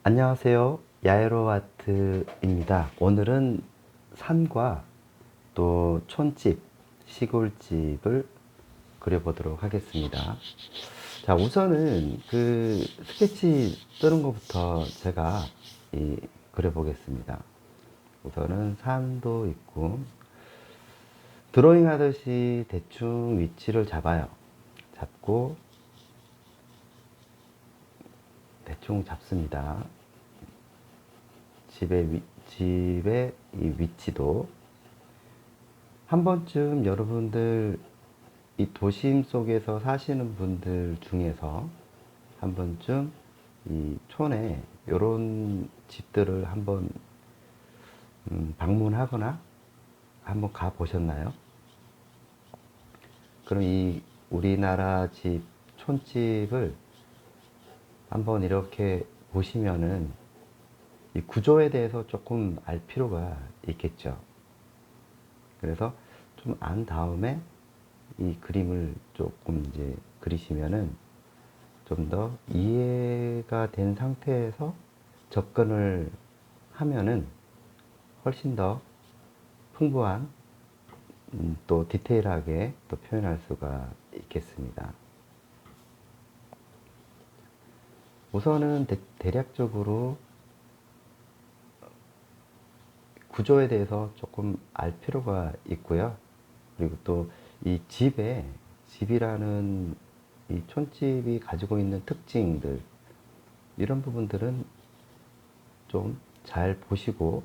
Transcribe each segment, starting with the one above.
안녕하세요. 야에로와트입니다. 오늘은 산과 또 촌집, 시골집을 그려보도록 하겠습니다. 자, 우선은 그 스케치 뜨는 것부터 제가 그려보겠습니다. 우선은 산도 있고, 드로잉 하듯이 대충 위치를 잡아요. 잡고, 대충 잡습니다. 집의 이 위치도 한 번쯤 여러분들 이 도심 속에서 사시는 분들 중에서 한 번쯤 이 촌에 이런 집들을 한번 방문하거나 한번 가 보셨나요? 그럼 이 우리나라 집, 촌집을 한번 이렇게 보시면은 이 구조에 대해서 조금 알 필요가 있겠죠. 그래서 좀 안 다음에 이 그림을 조금 이제 그리시면은 좀 더 이해가 된 상태에서 접근을 하면은 훨씬 더 풍부한 또 디테일하게 또 표현할 수가 있겠습니다. 우선은 대략적으로 구조에 대해서 조금 알 필요가 있고요. 그리고 또 이 집이라는 이 촌집이 가지고 있는 특징들, 이런 부분들은 좀 잘 보시고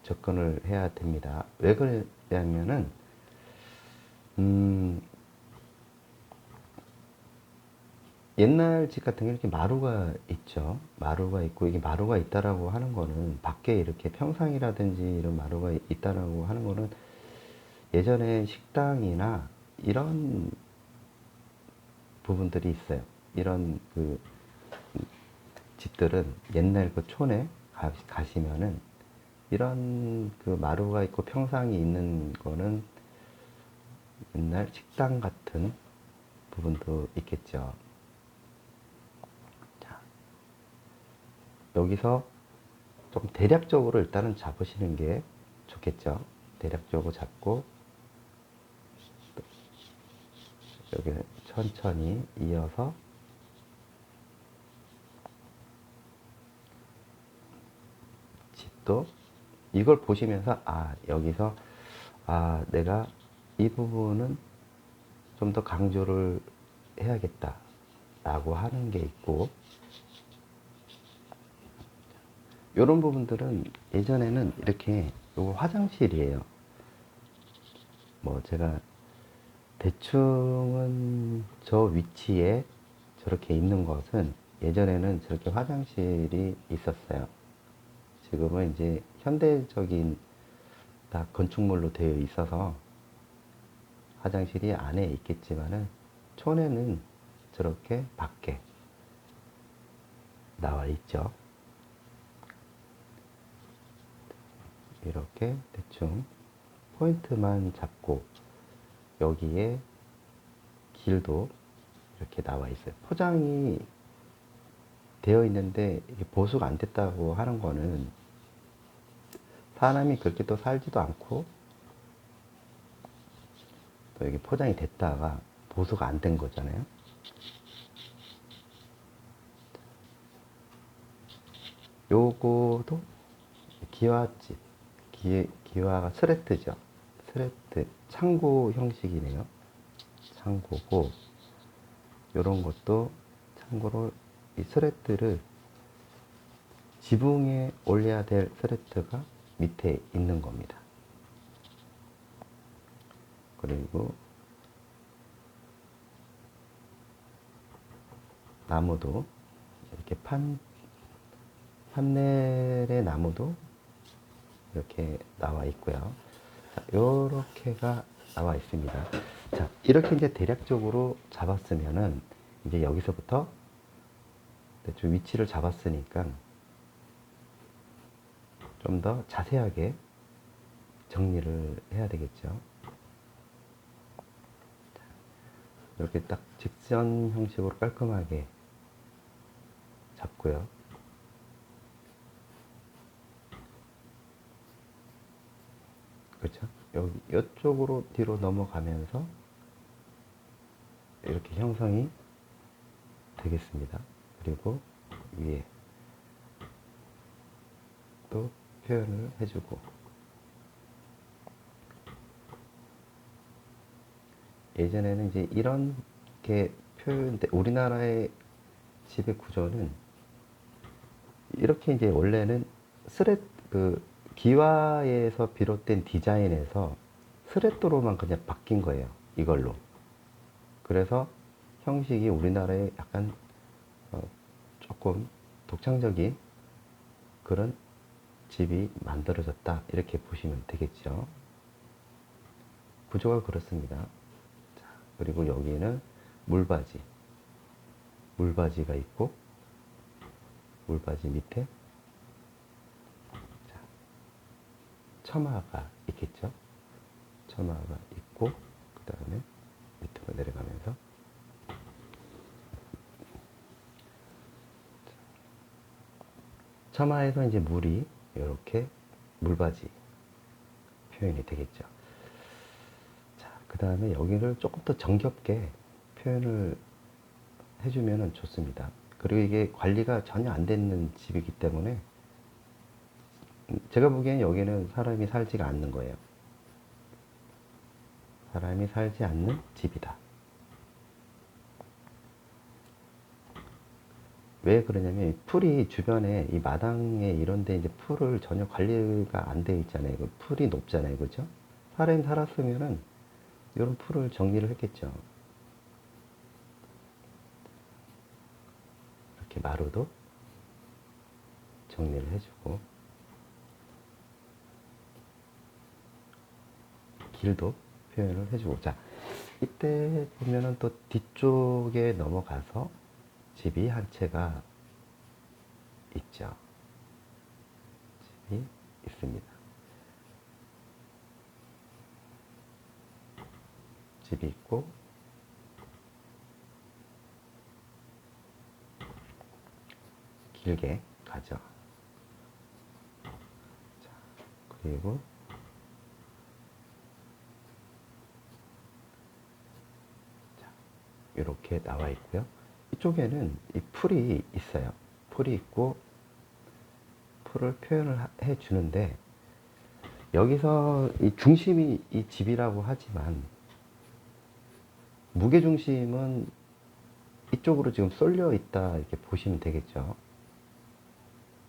접근을 해야 됩니다. 왜 그러냐면은, 옛날 집 같은 게 이렇게 마루가 있죠. 마루가 있고, 이게 마루가 있다라고 하는 거는 밖에 이렇게 평상이라든지 이런 마루가 있다라고 하는 거는 예전에 식당이나 이런 부분들이 있어요. 이런 그 집들은 옛날 그 촌에 가시면은 이런 그 마루가 있고 평상이 있는 거는 옛날 식당 같은 부분도 있겠죠. 자, 여기서 좀 대략적으로 일단은 잡으시는 게 좋겠죠. 대략적으로 잡고 여기 천천히 이어서 집도 이걸 보시면서 여기서 내가 이 부분은 좀 더 강조를 해야겠다 라고 하는 게 있고, 이런 부분들은 예전에는 이렇게 요거 화장실이에요. 뭐 제가 대충은 저 위치에 저렇게 있는 것은 예전에는 저렇게 화장실이 있었어요. 지금은 이제 현대적인 다 건축물로 되어 있어서 화장실이 안에 있겠지만은 촌에는 저렇게 밖에 나와 있죠. 이렇게 대충 포인트만 잡고 여기에 길도 이렇게 나와 있어요. 포장이 되어 있는데 이게 보수가 안 됐다고 하는 거는 사람이 그렇게 또 살지도 않고 또 여기 포장이 됐다가 보수가 안 된 거잖아요. 요거도 기와집, 기와가 스레트죠. 스레트, 창고 형식이네요. 창고고, 요런 것도 참고로 이 스레트를 지붕에 올려야 될 스레트가 밑에 있는 겁니다. 그리고 나무도 이렇게 판넬의 나무도 이렇게 나와 있고요. 자, 요렇게가 나와 있습니다. 자, 이렇게 이제 대략적으로 잡았으면은 이제 여기서부터 대충 위치를 잡았으니까 좀 더 자세하게 정리를 해야 되겠죠. 이렇게 딱 직선 형식으로 깔끔하게 잡고요. 그렇죠? 여기 이쪽으로 뒤로 넘어가면서 이렇게 형성이 되겠습니다. 그리고 위에 또 표현을 해주고, 예전에는 이제 이렇게 표현, 우리나라의 집의 구조는 이렇게 이제 원래는 기와에서 비롯된 디자인에서 스레또로만 그냥 바뀐 거예요. 이걸로. 그래서 형식이 우리나라에 약간 조금 독창적인 그런 집이 만들어졌다, 이렇게 보시면 되겠죠. 구조가 그렇습니다. 자, 그리고 여기는 물바지가 있고, 물바지 밑에 자, 처마가 있겠죠. 처마가 있고, 그 다음에 밑으로 내려가면서 처마에서 이제 물이 이렇게 물바지 표현이 되겠죠. 자, 그 다음에 여기를 조금 더 정겹게 표현을 해주면 좋습니다. 그리고 이게 관리가 전혀 안 되는 집이기 때문에 제가 보기엔 여기는 사람이 살지가 않는 거예요. 사람이 살지 않는 집이다. 왜 그러냐면 이 풀이 주변에 이 마당에 이런 데 이제 풀을 전혀 관리가 안 돼 있잖아요. 풀이 높잖아요. 그죠? 사람이 살았으면은 이런 풀을 정리를 했겠죠. 이렇게 마루도 정리를 해주고, 길도 표현을 해주고. 자, 이때 보면은 또 뒤쪽에 넘어가서 집이 한 채가 있죠. 집이 있습니다. 집이 있고, 길게 가죠. 자, 그리고 자, 이렇게 나와 있고요. 이쪽에는 이 풀이 있어요. 풀이 있고, 풀을 표현을 해 주는데, 여기서 이 중심이 이 집이라고 하지만 무게중심은 이쪽으로 지금 쏠려 있다, 이렇게 보시면 되겠죠.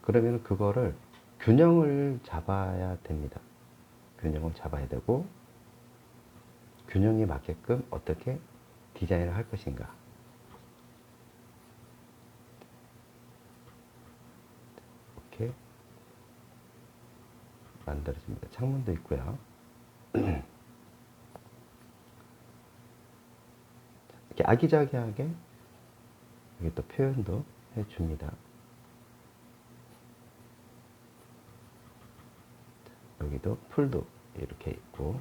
그러면 그거를 균형을 잡아야 됩니다. 균형을 잡아야 되고, 균형에 맞게끔 어떻게 디자인을 할 것인가. 이렇게 만들어집니다. 창문도 있고요. 이렇게 아기자기하게 여기 또 표현도 해줍니다. 여기도 풀도 이렇게 있고,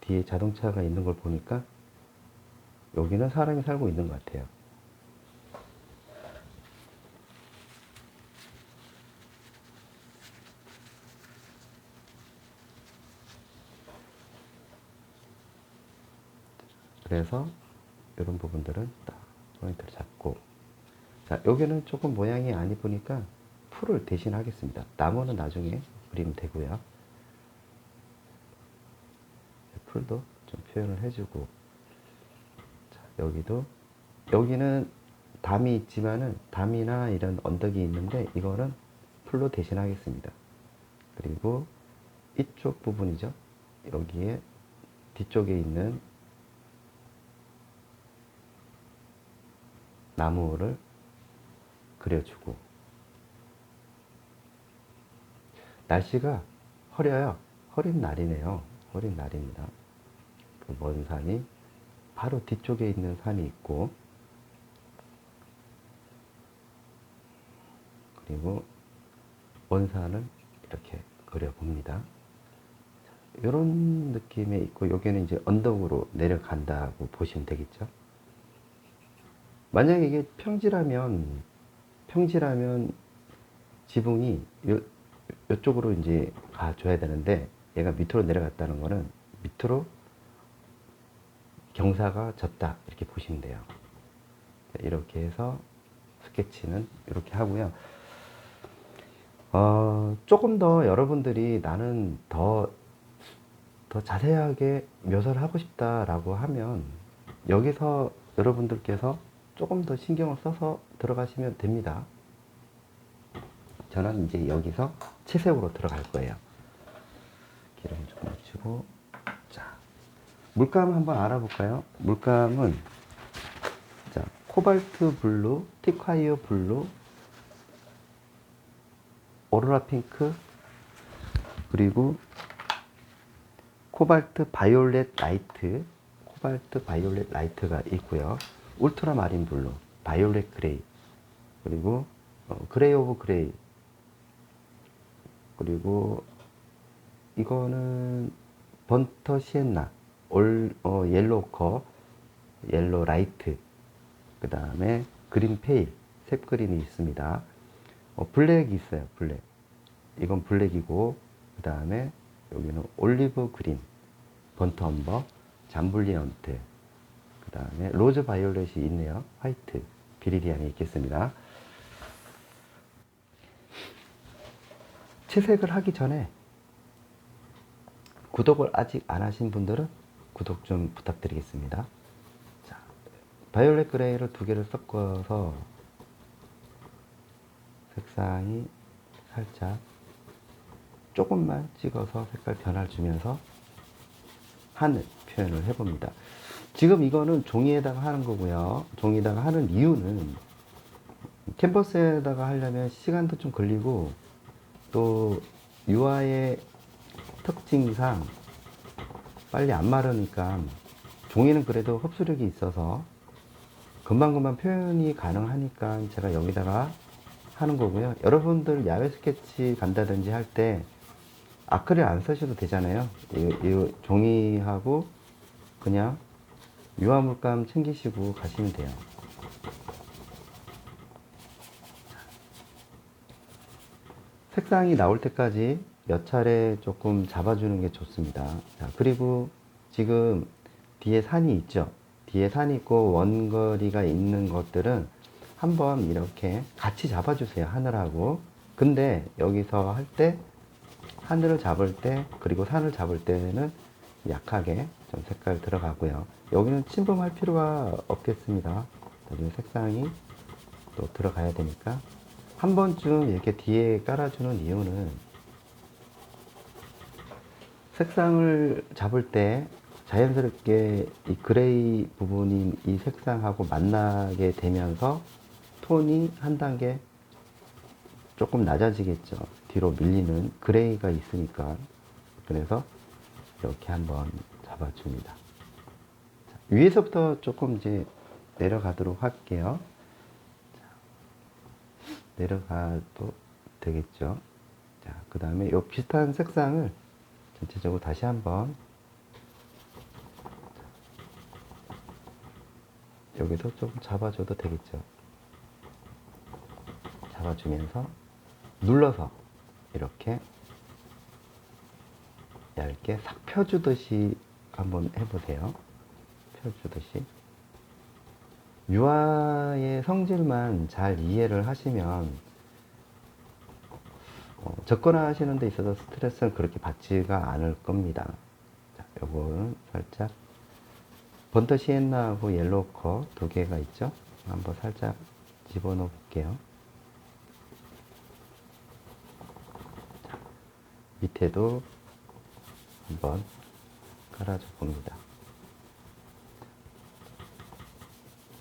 뒤에 자동차가 있는 걸 보니까 여기는 사람이 살고 있는 것 같아요. 그래서 이런 부분들은 딱 포인트를 잡고, 자, 여기는 조금 모양이 안 이쁘니까 풀을 대신 하겠습니다. 나무는 나중에 그리면 되고요. 풀도 좀 표현을 해주고, 자, 여기는 담이 있지만은 담이나 이런 언덕이 있는데 이거는 풀로 대신하겠습니다. 그리고 이쪽 부분이죠. 여기에 뒤쪽에 있는 나무를 그려주고, 날씨가 흐려요. 흐린 날이네요. 흐린 날입니다. 그 먼 산이 바로 뒤쪽에 있는 산이 있고, 그리고 먼 산을 이렇게 그려봅니다. 이런 느낌이 있고, 여기는 이제 언덕으로 내려간다고 보시면 되겠죠. 만약에 이게 평지라면 지붕이 이쪽으로 이제 가줘야 되는데 얘가 밑으로 내려갔다는 거는 밑으로 경사가 졌다 이렇게 보시면 돼요. 이렇게 해서 스케치는 이렇게 하고요. 조금 더 여러분들이 나는 더 자세하게 묘사를 하고 싶다라고 하면 여기서 여러분들께서 조금 더 신경을 써서 들어가시면 됩니다. 저는 이제 여기서 채색으로 들어갈 거예요. 기름 좀 묻히고. 자, 물감 한번 알아볼까요? 물감은 자, 코발트 블루, 티콰이어 블루, 오로라 핑크, 그리고 코발트 바이올렛 라이트, 코발트 바이올렛 라이트가 있고요. 울트라 마린 블루, 바이올렛 그레이, 그리고 그레이 오브 그레이, 그리고 이거는 번터 시엔나, 옐로우 커, 옐로우 라이트, 그 다음에 그린 페일, 색 그린이 있습니다. 블랙이 있어요. 블랙. 이건 블랙이고, 그 다음에 여기는 올리브 그린, 번트 엄버, 잠블리언트, 그 다음에 로즈 바이올렛이 있네요. 화이트, 비리디안이 있겠습니다. 채색을 하기 전에 구독을 아직 안 하신 분들은 구독 좀 부탁드리겠습니다. 자, 바이올렛 그레이를 두 개를 섞어서 색상이 살짝 조금만 찍어서 색깔 변화를 주면서 하늘 표현을 해봅니다. 지금 이거는 종이에다가 하는 거고요. 종이에다가 하는 이유는 캔버스에다가 하려면 시간도 좀 걸리고 또 유화의 특징상 빨리 안 마르니까 종이는 그래도 흡수력이 있어서 금방금방 표현이 가능하니까 제가 여기다가 하는 거고요. 여러분들 야외 스케치 간다든지 할 때 아크릴 안 쓰셔도 되잖아요. 이 종이하고 그냥 유화 물감 챙기시고 가시면 돼요. 색상이 나올 때까지 몇 차례 조금 잡아주는 게 좋습니다. 자, 그리고 지금 뒤에 산이 있죠. 뒤에 산이 있고 원거리가 있는 것들은 한번 이렇게 같이 잡아주세요. 하늘하고. 근데 여기서 할 때 하늘을 잡을 때 그리고 산을 잡을 때는 약하게 좀 색깔 들어가고요. 여기는 침범할 필요가 없겠습니다. 여기 색상이 또 들어가야 되니까 한 번쯤 이렇게 뒤에 깔아주는 이유는 색상을 잡을 때 자연스럽게 이 그레이 부분이 이 색상하고 만나게 되면서 톤이 한 단계 조금 낮아지겠죠. 뒤로 밀리는 그레이가 있으니까. 그래서 이렇게 한번 잡아줍니다. 자, 위에서부터 조금 이제 내려가도록 할게요. 자, 내려가도 되겠죠. 자, 그 다음에 이 비슷한 색상을 전체적으로 다시 한번 여기서 좀 잡아줘도 되겠죠. 잡아주면서 눌러서 이렇게 얇게 싹 펴주듯이 한번 해보세요. 펴주듯이. 유화의 성질만 잘 이해를 하시면 접근하시는 데 있어서 스트레스는 그렇게 받지가 않을 겁니다. 자, 요거는 살짝 번터 시엔나하고 옐로우커 두 개가 있죠. 한번 살짝 집어넣어 볼게요. 자, 밑에도 한번 깔아줘 봅니다.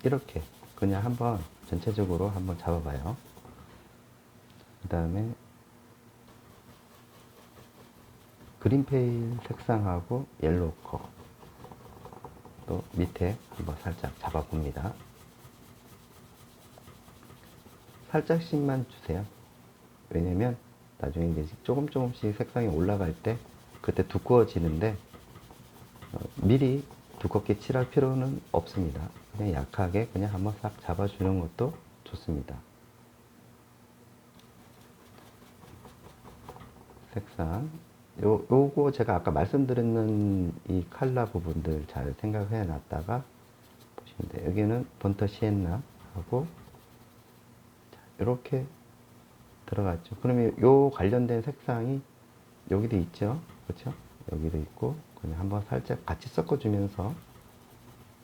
이렇게 그냥 한번 전체적으로 한번 잡아봐요. 그 다음에 그린페일 색상하고 옐로우 컬 또 밑에 한번 살짝 잡아봅니다. 살짝씩만 주세요. 왜냐면 나중에 이제 조금씩 색상이 올라갈 때 그때 두꺼워지는데 미리 두껍게 칠할 필요는 없습니다. 그냥 약하게 그냥 한번 싹 잡아주는 것도 좋습니다. 색상. 요거 제가 아까 말씀드렸는 이 컬러 부분들 잘 생각해 놨다가 보시면 돼요. 여기는 본터 시엔나 하고 이렇게 들어갔죠. 그러면 요 관련된 색상이 여기도 있죠. 그렇죠? 여기도 있고 그냥 한번 살짝 같이 섞어주면서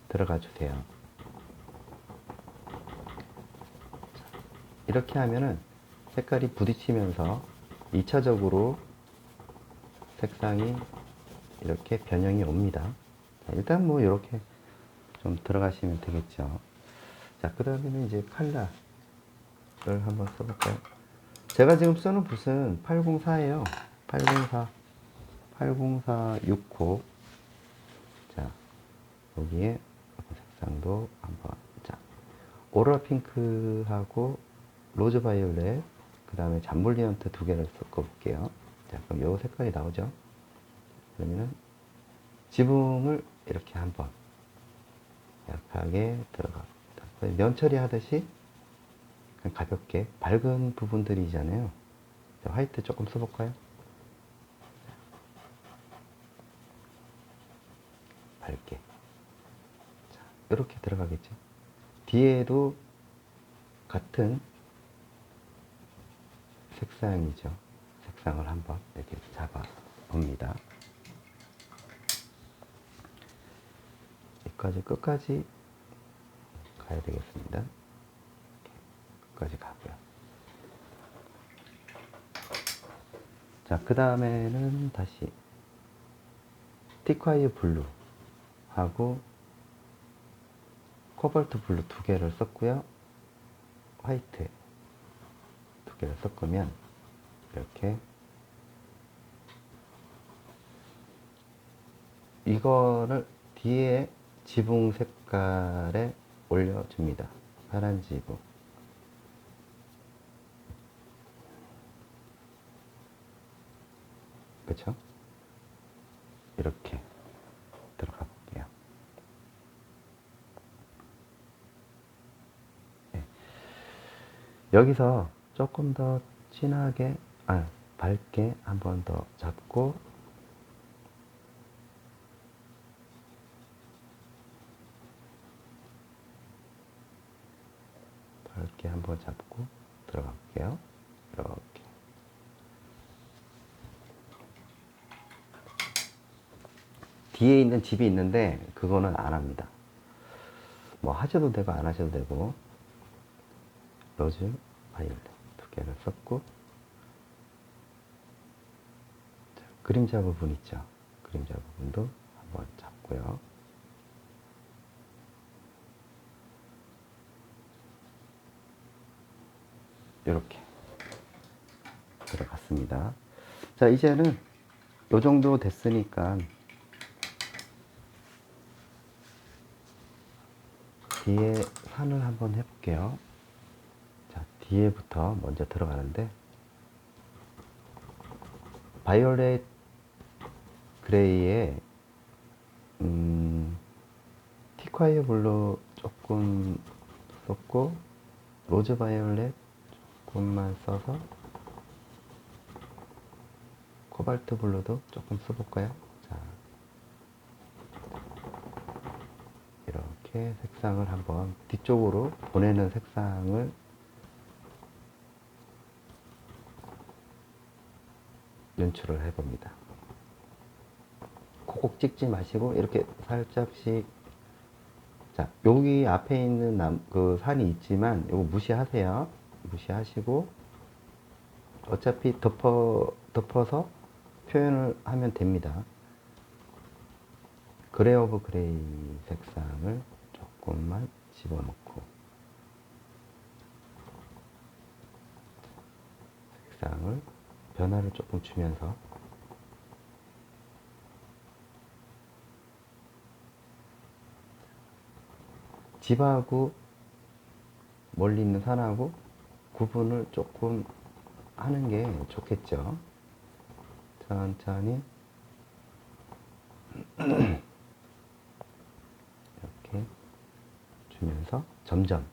들어가 주세요. 이렇게 하면은 색깔이 부딪히면서 2차적으로 색상이 이렇게 변형이 옵니다. 자, 일단 뭐 이렇게 좀 들어가시면 되겠죠. 자, 그 다음에는 이제 컬러를 한번 써볼까요? 제가 지금 쓰는 붓은 804예요. 804 6호. 자, 여기에 색상도 한번. 자, 오럴 핑크하고 로즈 바이올렛, 그 다음에 잠볼리언트 두 개를 섞어 볼게요. 자, 그럼 요 색깔이 나오죠? 그러면은 지붕을 이렇게 한번 약하게 들어갑니다. 면 처리하듯이 그냥 가볍게 밝은 부분들이잖아요. 자, 화이트 조금 써볼까요? 밝게. 자, 이렇게 들어가겠죠. 뒤에도 같은 색상이죠. 색상을 한번 이렇게 잡아 봅니다. 여기까지 끝까지 가야 되겠습니다. 끝까지 가고요. 자, 그 다음에는 다시 티콰이어 블루 하고 코발트 블루 두 개를 썼고요. 화이트 두 개를 섞으면 이렇게 이거를 뒤에 지붕 색깔에 올려줍니다. 파란 지붕. 그쵸? 이렇게 들어가 볼게요. 네. 여기서 조금 더 진하게, 밝게 한 번 더 잡고 밝게 한번 잡고 들어가 볼게요. 이렇게. 뒤에 있는 집이 있는데 그거는 안 합니다. 뭐 하셔도 되고 안 하셔도 되고. 로즈 바이올렛 두 개를 썼고, 자, 그림자 부분 있죠. 그림자 부분도 한번 잡고요. 이렇게 들어갔습니다. 자, 이제는 요 정도 됐으니까 뒤에 산을 한번 해볼게요. 자, 뒤에부터 먼저 들어가는데 바이올렛 그레이에 티콰이어 블루 조금 썼고 로즈 바이올렛 조금만 써서 코발트 블루도 조금 써볼까요? 자, 이렇게 색상을 한번 뒤쪽으로 보내는 색상을 연출을 해봅니다. 콕콕 찍지 마시고 이렇게 살짝씩. 자, 여기 앞에 있는 그 산이 있지만 이거 무시하세요. 무시하시고 어차피 덮어서 표현을 하면 됩니다. 그레이 오브 그레이 색상을 조금만 집어넣고 색상을 변화를 조금 주면서 집하고 멀리 있는 산하고 구분을 조금 하는 게 좋겠죠. 천천히 이렇게 주면서 점점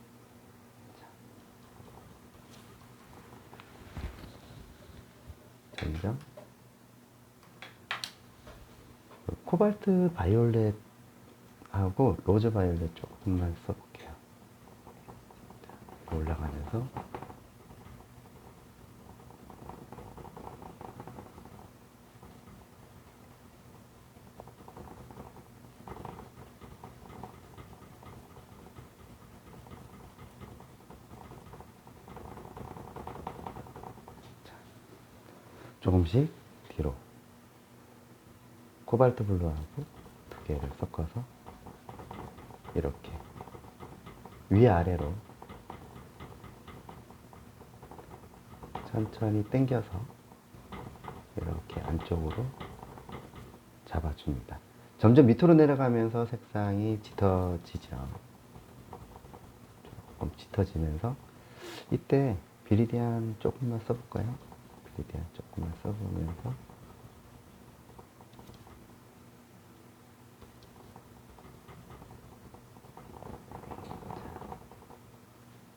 점점 코발트 바이올렛하고 로즈 바이올렛 조금만 써볼게요. 올라가면서 조금씩 뒤로 코발트 블루하고 두 개를 섞어서 이렇게 위아래로 천천히 당겨서 이렇게 안쪽으로 잡아줍니다. 점점 밑으로 내려가면서 색상이 짙어지죠. 조금 짙어지면서 이때 비리디안 조금만 써볼까요? 비리디안 조금만 써보면서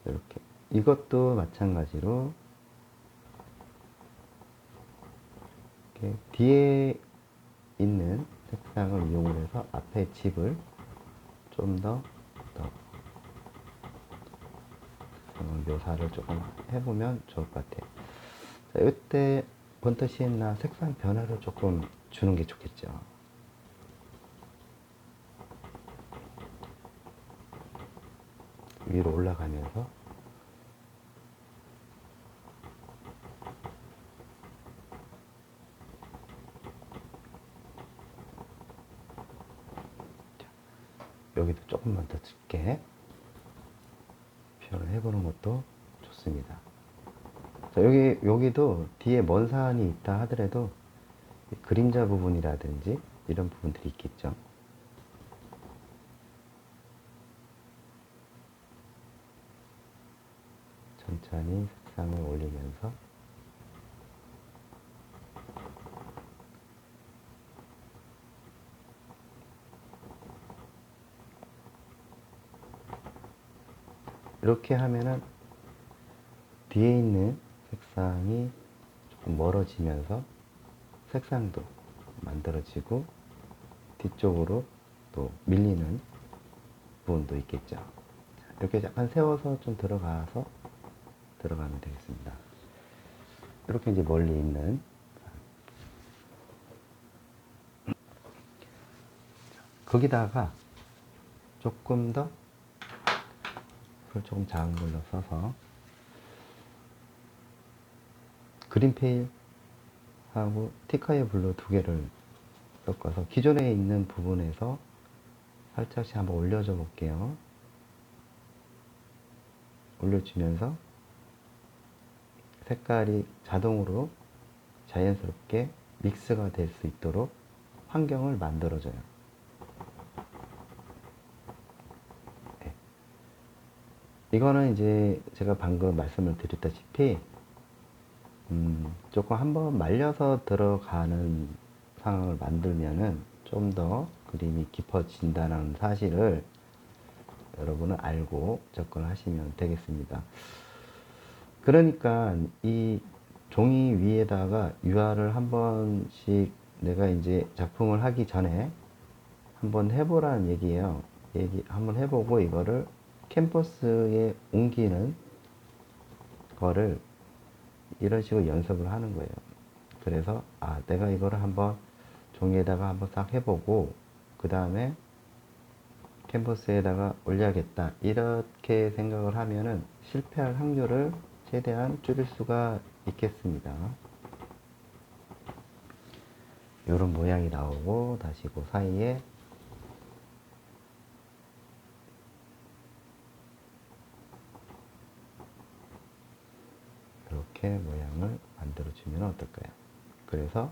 이렇게 이것도 마찬가지로 이렇게 뒤에 있는 색상을 이용해서 앞에 칩을 좀 더 묘사를 조금 해보면 좋을 것 같아요. 자, 이때 번터 시엔나 색상 변화를 조금 주는 게 좋겠죠. 위로 올라가면서 여기도 조금만 더 짙게 표현을 해보는 것도 좋습니다. 자, 여기도 뒤에 먼 산이 있다 하더라도 그림자 부분이라든지 이런 부분들이 있겠죠. 천천히 색상을 올리면서 이렇게 하면은 뒤에 있는 색상이 조금 멀어지면서 색상도 만들어지고 뒤쪽으로 또 밀리는 부분도 있겠죠. 이렇게 약간 세워서 좀 들어가면 되겠습니다. 이렇게 이제 멀리 있는 거기다가 조금 더 불 조금 작은 걸로 써서 그린페일하고 티카의 블루 두 개를 섞어서 기존에 있는 부분에서 살짝씩 한번 올려줘 볼게요. 올려주면서 색깔이 자동으로 자연스럽게 믹스가 될 수 있도록 환경을 만들어줘요. 네. 이거는 이제 제가 방금 말씀을 드렸다시피 조금 한번 말려서 들어가는 상황을 만들면은 좀 더 그림이 깊어진다는 사실을 여러분은 알고 접근하시면 되겠습니다. 그러니까 이 종이 위에다가 유화를 한 번씩 내가 이제 작품을 하기 전에 한번 해보라는 얘기예요. 한번 해보고 이거를 캔버스에 옮기는 거를 이런 식으로 연습을 하는 거예요. 그래서 내가 이거를 한번 종이에다가 한번 싹 해보고 그 다음에 캔버스에다가 올려야겠다 이렇게 생각을 하면은 실패할 확률을 최대한 줄일 수가 있겠습니다. 이런 모양이 나오고 다시 그 사이에 이렇게 모양을 만들어 주면 어떨까요? 그래서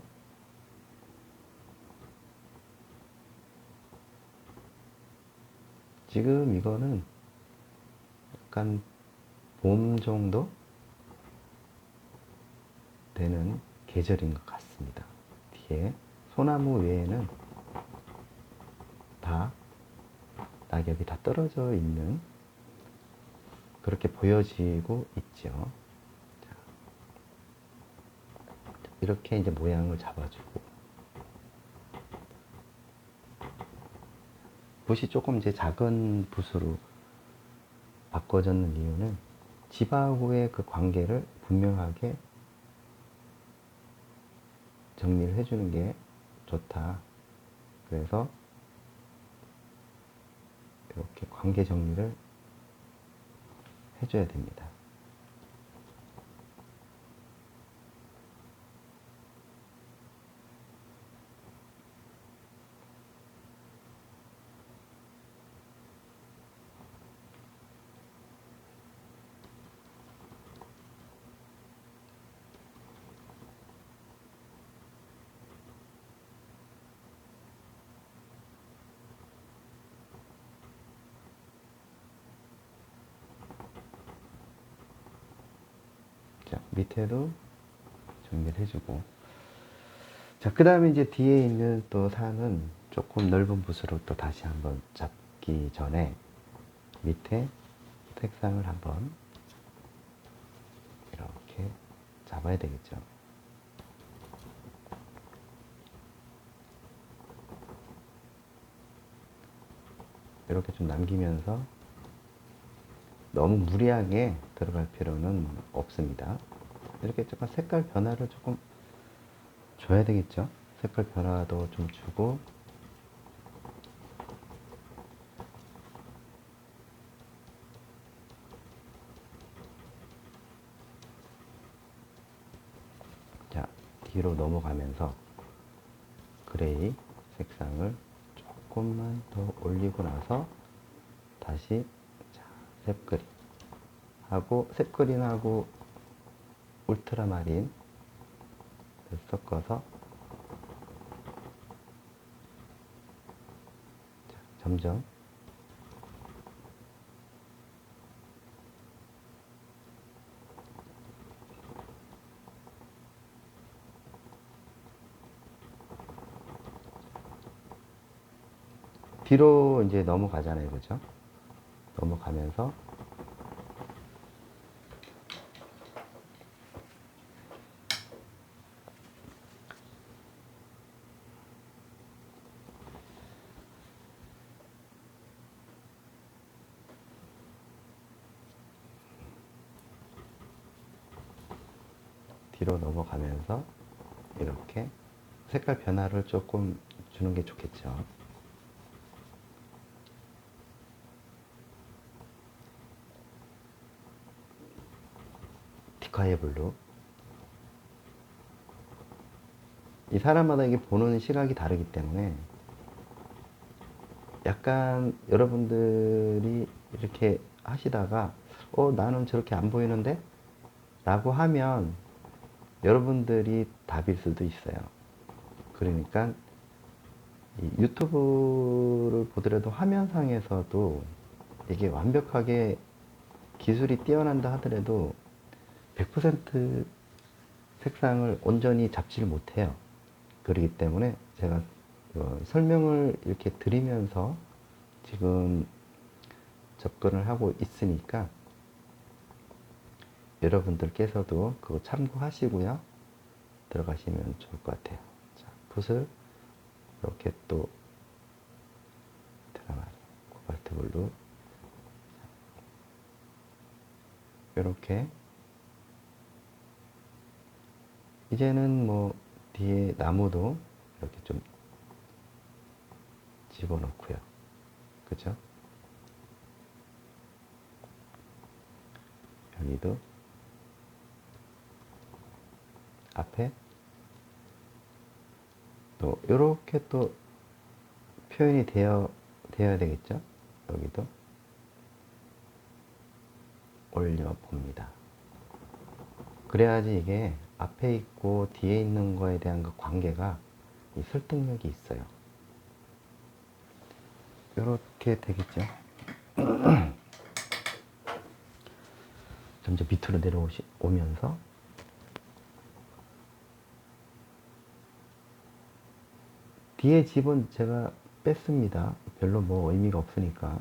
지금 이거는 약간 봄 정도 되는 계절인 것 같습니다. 뒤에 소나무 외에는 다 낙엽이 다 떨어져 있는 그렇게 보여지고 있죠. 자, 이렇게 이제 모양을 잡아주고 붓이 조금 이제 작은 붓으로 바꿔졌는 이유는 집하고의 그 관계를 분명하게 정리를 해주는 게 좋다. 그래서 이렇게 관계 정리를 해줘야 됩니다. 자, 밑에도 정리를 해주고. 자, 그 다음에 이제 뒤에 있는 또 산은 조금 넓은 붓으로 또 다시 한번 잡기 전에 밑에 색상을 한번 이렇게 잡아야 되겠죠. 이렇게 좀 남기면서 너무 무리하게 들어갈 필요는 없습니다. 이렇게 조금 색깔 변화를 조금 줘야 되겠죠. 색깔 변화도 좀 주고, 자, 뒤로 넘어가면서 그레이 색상을 조금만 더 올리고 나서 다시 자, 색 그린하고 울트라마린 섞어서 자, 점점 뒤로 이제 넘어가잖아요, 그죠? 넘어가면서 뒤로 넘어가면서 이렇게 색깔 변화를 조금 주는 게 좋겠죠. 디카이 블루. 이 사람마다 이게 보는 시각이 다르기 때문에 약간 여러분들이 이렇게 하시다가 나는 저렇게 안 보이는데? 라고 하면 여러분들이 답일 수도 있어요. 그러니까 이 유튜브를 보더라도 화면상에서도 이게 완벽하게 기술이 뛰어난다 하더라도 100% 색상을 온전히 잡지를 못해요. 그렇기 때문에 제가 설명을 이렇게 드리면서 지금 접근을 하고 있으니까 여러분들께서도 그거 참고하시고요. 들어가시면 좋을 것 같아요. 자, 붓을 이렇게 또 드라마 코발트 블루 이렇게 이제는 뭐 뒤에 나무도 이렇게 좀 집어넣고요. 그죠? 여기도 앞에 또 이렇게 또 표현이 되어야 되겠죠? 여기도 올려봅니다. 그래야지 이게 앞에 있고 뒤에 있는 거에 대한 그 관계가 이 설득력이 있어요. 이렇게 되겠죠? 점점 밑으로 내려오면서 뒤에 집은 제가 뺐습니다. 별로 뭐 의미가 없으니까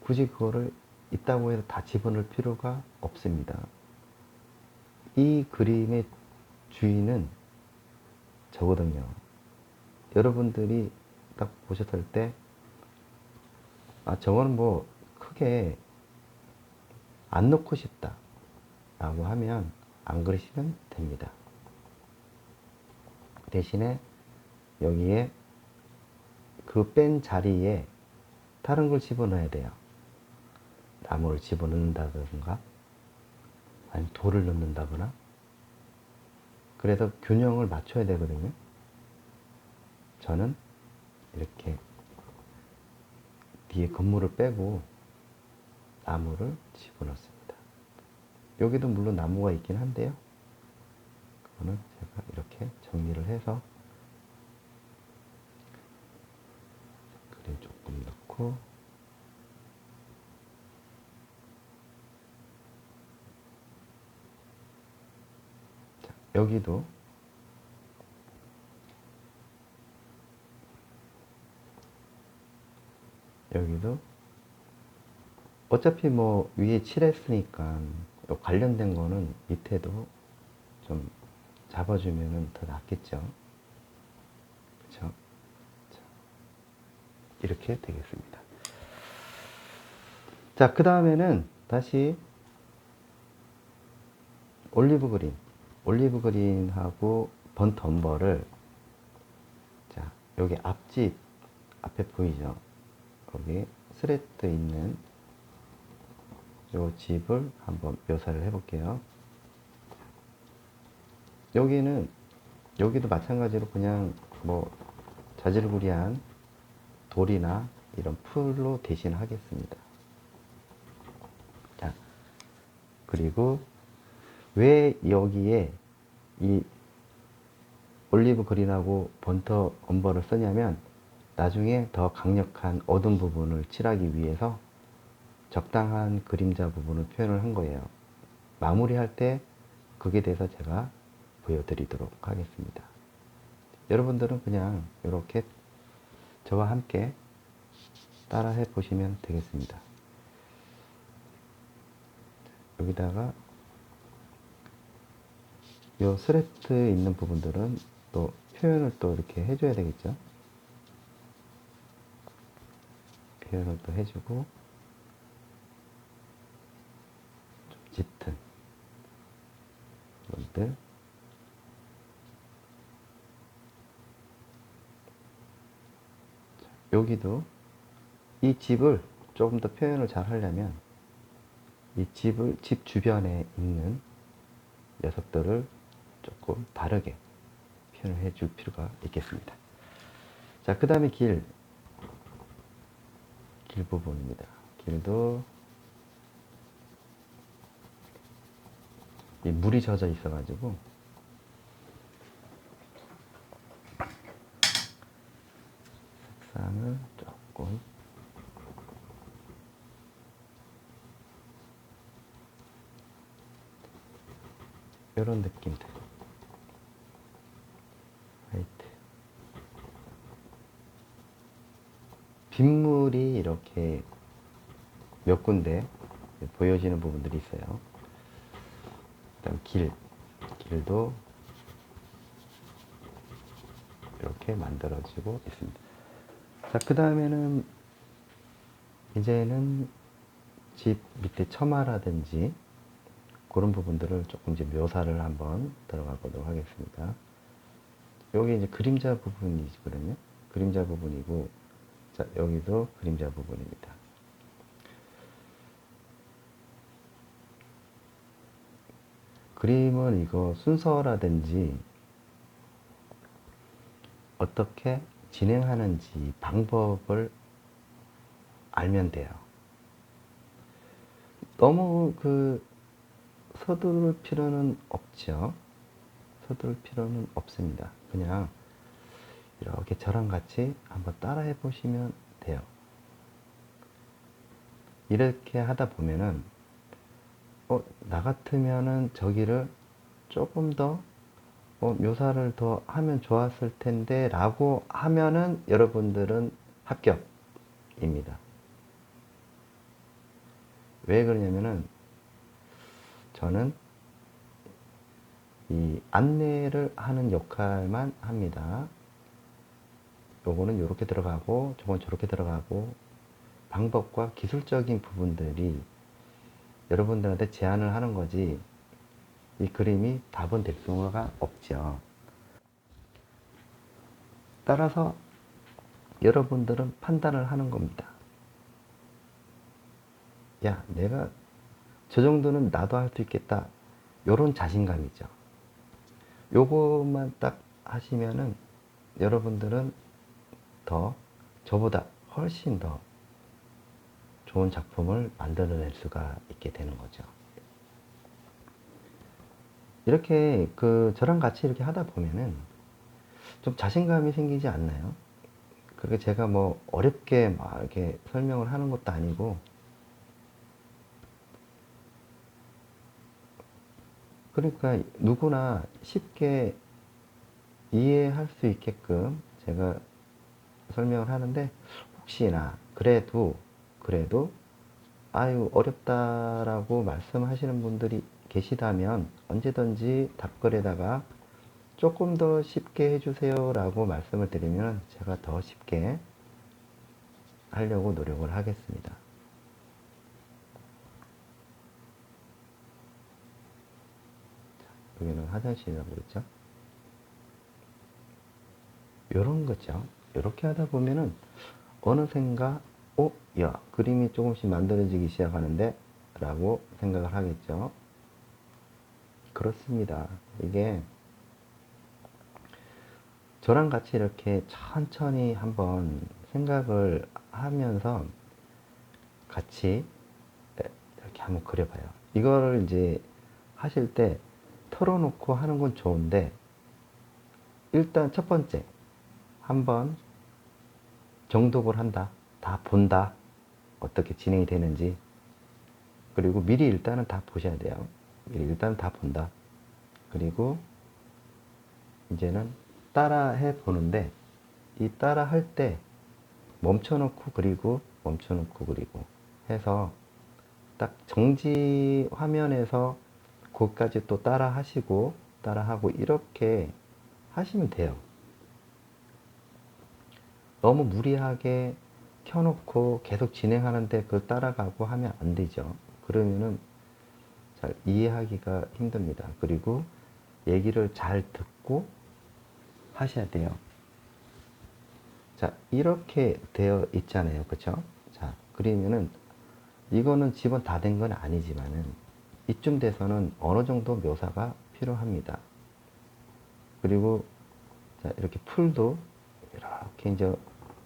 굳이 그거를 있다고 해서 다 집어넣을 필요가 없습니다. 이 그림의 주인은 저거든요. 여러분들이 딱 보셨을 때 아, 저거는 뭐 크게 안 넣고 싶다 라고 하면 안 그리시면 됩니다. 대신에 여기에 그 뺀 자리에 다른 걸 집어넣어야 돼요. 나무를 집어넣는다든가 아니면 돌을 넣는다거나. 그래서 균형을 맞춰야 되거든요. 저는 이렇게 뒤에 건물을 빼고 나무를 집어넣습니다. 여기도 물론 나무가 있긴 한데요. 그거는 제가 이렇게 정리를 해서 그림 조금 넣고, 자, 여기도 어차피 뭐 위에 칠했으니까 관련된 거는 밑에도 좀 잡아주면 더 낫겠죠. 그쵸? 자, 이렇게 되겠습니다. 자, 그 다음에는 다시 올리브 그린하고 번트 엄버를, 자, 여기 앞집 앞에 보이죠? 거기 스레트 있는 요 집을 한번 묘사를 해볼게요. 여기도 마찬가지로 그냥 뭐 자질구리한 돌이나 이런 풀로 대신하겠습니다. 자, 그리고 왜 여기에 이 올리브 그린하고 번터 엄버를 쓰냐면 나중에 더 강력한 어두운 부분을 칠하기 위해서 적당한 그림자 부분을 표현을 한 거예요. 마무리할 때 그게 대해서 제가 보여드리도록 하겠습니다. 여러분들은 그냥 이렇게 저와 함께 따라 해 보시면 되겠습니다. 여기다가 이 스레트 있는 부분들은 또 표현을 또 이렇게 해줘야 되겠죠. 표현을 또 해주고, 좀 짙은 부분들, 여기도 이 집을 조금 더 표현을 잘 하려면 이 집 주변에 있는 녀석들을 조금 다르게 표현을 해줄 필요가 있겠습니다. 자, 그 다음에 길 부분입니다. 길도 이 물이 젖어 있어가지고 색상을 조금 이런 느낌들, 화이트, 빗물이 이렇게 몇 군데 보여지는 부분들이 있어요. 그다음 길도 이렇게 만들어지고 있습니다. 자, 그 다음에는 이제는 집 밑에 처마라든지 그런 부분들을 조금 이제 묘사를 한번 들어가 보도록 하겠습니다. 여기 이제 그림자 부분이거든요. 그림자 부분이고, 자, 여기도 그림자 부분입니다. 그림은 이거 순서라든지 어떻게 진행하는지 방법을 알면 돼요. 너무 서두를 필요는 없죠. 서두를 필요는 없습니다. 그냥 이렇게 저랑 같이 한번 따라해 보시면 돼요. 이렇게 하다 보면은 나 같으면은 저기를 조금 더 묘사를 더 하면 좋았을 텐데 라고 하면은 여러분들은 합격입니다. 왜 그러냐면은 저는 이 안내를 하는 역할만 합니다. 요거는 요렇게 들어가고 저건 저렇게 들어가고 방법과 기술적인 부분들이 여러분들한테 제안을 하는 거지, 이 그림이 답은 될 수가 없죠. 따라서 여러분들은 판단을 하는 겁니다. 야, 내가 저 정도는 나도 할 수 있겠다. 요런 자신감이죠. 요것만 딱 하시면은 여러분들은 더 저보다 훨씬 더 좋은 작품을 만들어낼 수가 있게 되는 거죠. 이렇게 저랑 같이 이렇게 하다 보면은 좀 자신감이 생기지 않나요? 그렇게 제가 뭐 어렵게 막 이렇게 설명을 하는 것도 아니고, 그러니까 누구나 쉽게 이해할 수 있게끔 제가 설명을 하는데, 혹시나 그래도 아유 어렵다라고 말씀하시는 분들이 계시다면 언제든지 답글에다가 조금 더 쉽게 해주세요 라고 말씀을 드리면 제가 더 쉽게 하려고 노력을 하겠습니다. 여기는 화장실이라고 그랬죠. 요런 거죠. 이렇게 하다 보면은 어느샌가 야, 그림이 조금씩 만들어지기 시작하는데 라고 생각을 하겠죠. 그렇습니다. 이게 저랑 같이 이렇게 천천히 한번 생각을 하면서 같이 이렇게 한번 그려봐요. 이거를 이제 하실 때 털어놓고 하는 건 좋은데, 일단 첫 번째 한번 정독을 한다. 다 본다. 어떻게 진행이 되는지. 그리고 미리 일단은 다 보셔야 돼요. 미리 일단 다 본다. 그리고 이제는 따라 해 보는데, 이 따라 할 때 멈춰놓고 그리고 해서 딱 정지 화면에서 그것까지 또 따라 하시고 따라 하고 이렇게 하시면 돼요. 너무 무리하게 켜놓고 계속 진행하는데 그걸 따라가고 하면 안 되죠. 그러면은 잘 이해하기가 힘듭니다. 그리고 얘기를 잘 듣고 하셔야 돼요. 자, 이렇게 되어 있잖아요. 그쵸? 자, 그러면은 이거는 집은 다 된 건 아니지만은 이쯤 돼서는 어느 정도 묘사가 필요합니다. 그리고 자, 이렇게 풀도 이렇게 이제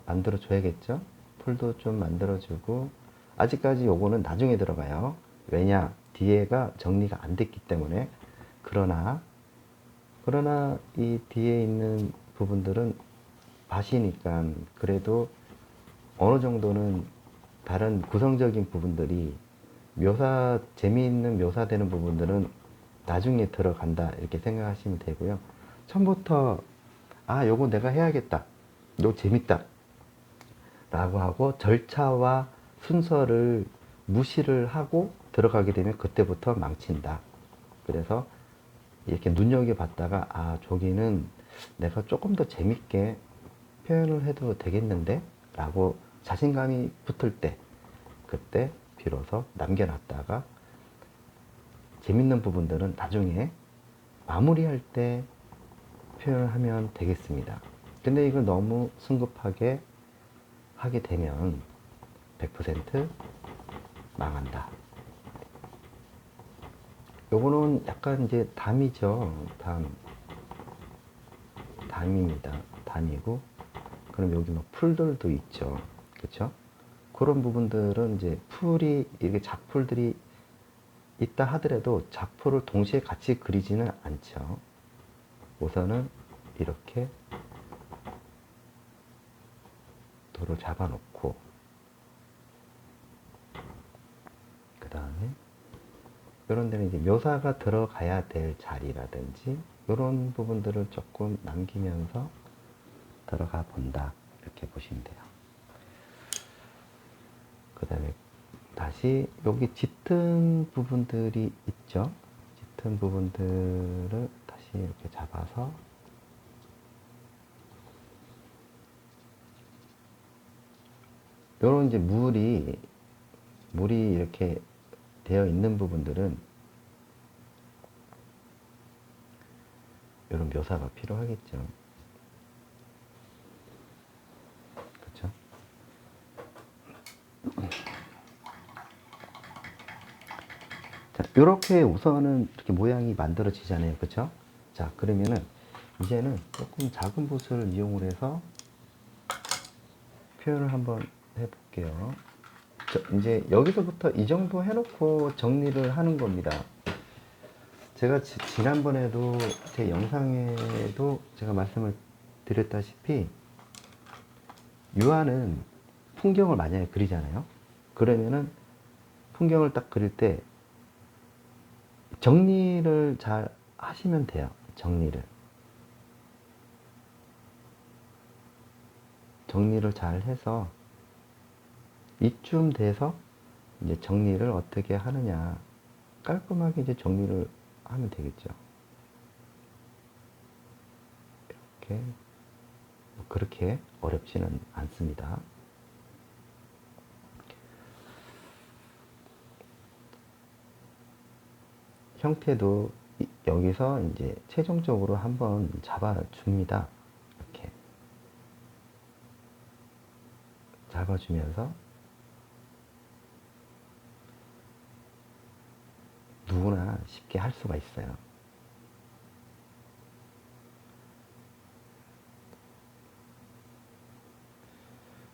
만들어 줘야겠죠? 풀도 좀 만들어 주고, 아직까지 요거는 나중에 들어가요. 왜냐? 뒤에가 정리가 안 됐기 때문에. 그러나 이 뒤에 있는 부분들은 밭이니까 그래도 어느 정도는 다른 구성적인 부분들이 재미있는 묘사되는 부분들은 나중에 들어간다 이렇게 생각하시면 되고요. 처음부터 요거 내가 해야겠다, 요거 재밌다 라고 하고 절차와 순서를 무시를 하고 들어가게 되면 그때부터 망친다. 그래서 이렇게 눈여겨봤다가 저기는 내가 조금 더 재밌게 표현을 해도 되겠는데 라고 자신감이 붙을 때, 그때 비로소 남겨놨다가 재밌는 부분들은 나중에 마무리할 때 표현을 하면 되겠습니다. 근데 이걸 너무 성급하게 하게 되면 100% 망한다. 요거는 약간 이제 담이죠. 담입니다. 담이고, 그럼 여기 뭐 풀들도 있죠. 그쵸? 그런 부분들은 이제 이렇게 작풀들이 있다 하더라도 작풀을 동시에 같이 그리지는 않죠. 우선은 이렇게 도를 잡아놓고, 그 다음에 이런 데는 이제 묘사가 들어가야 될 자리라든지 이런 부분들을 조금 남기면서 들어가 본다 이렇게 보시면 돼요. 그 다음에 다시 여기 짙은 부분들이 있죠. 짙은 부분들을 다시 이렇게 잡아서 요런 이제 물이 이렇게 되어 있는 부분들은 이런 묘사가 필요하겠죠. 그렇죠? 자, 이렇게 우선은 이렇게 모양이 만들어지잖아요. 그렇죠? 자, 그러면은 이제는 조금 작은 붓을 이용을 해서 표현을 한번 해볼게요. 이제 여기서부터 이 정도 해놓고 정리를 하는 겁니다. 제가 지난번에도 제 영상에도 제가 말씀을 드렸다시피 유화는 풍경을 만약에 그리잖아요. 그러면은 풍경을 딱 그릴 때 정리를 잘 하시면 돼요. 정리를 잘 해서 이쯤 돼서 이제 정리를 어떻게 하느냐, 깔끔하게 이제 정리를 하면 되겠죠. 이렇게 그렇게 어렵지는 않습니다. 형태도 여기서 이제 최종적으로 한번 잡아줍니다. 이렇게 잡아주면서 누구나 쉽게 할 수가 있어요.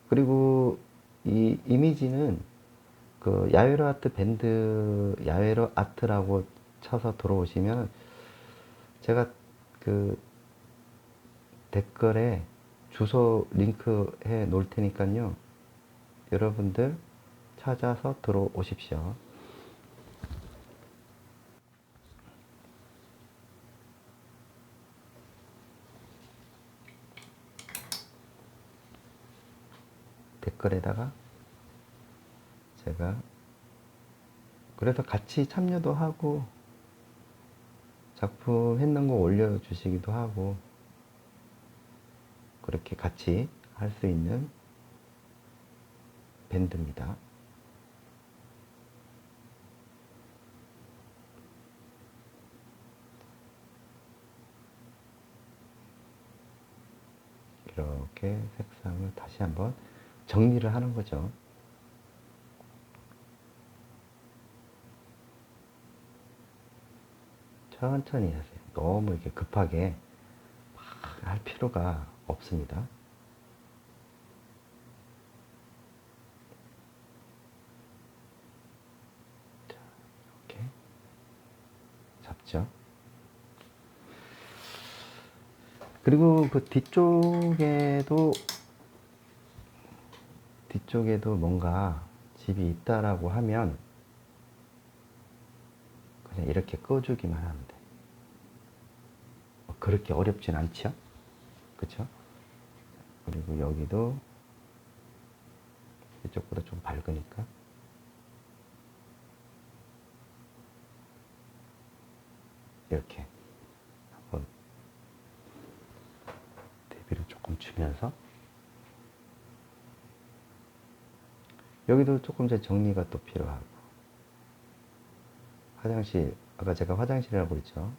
그리고 이 이미지는 그 야외로 아트 밴드, 야외로 아트라고 쳐서 들어오시면 제가 그 댓글에 주소 링크 해 놓을 테니까요. 여러분들 찾아서 들어오십시오. 댓글에다가 제가 그래서 같이 참여도 하고 작품 했는 거 올려주시기도 하고 그렇게 같이 할 수 있는 밴드입니다. 이렇게 색상을 다시 한번 정리를 하는 거죠. 천천히 하세요. 너무 이렇게 급하게 막 할 필요가 없습니다. 자, 이렇게 잡죠. 그리고 그 뒤쪽에도 뭔가 집이 있다라고 하면 그냥 이렇게 꺼주기만 하면 돼. 그렇게 어렵진 않죠? 그쵸? 그리고 여기도 이쪽보다 좀 밝으니까 이렇게 한번 대비를 조금 주면서 여기도 조금 제 정리가 또 필요하고 화장실, 아까 제가 화장실이라고 했죠?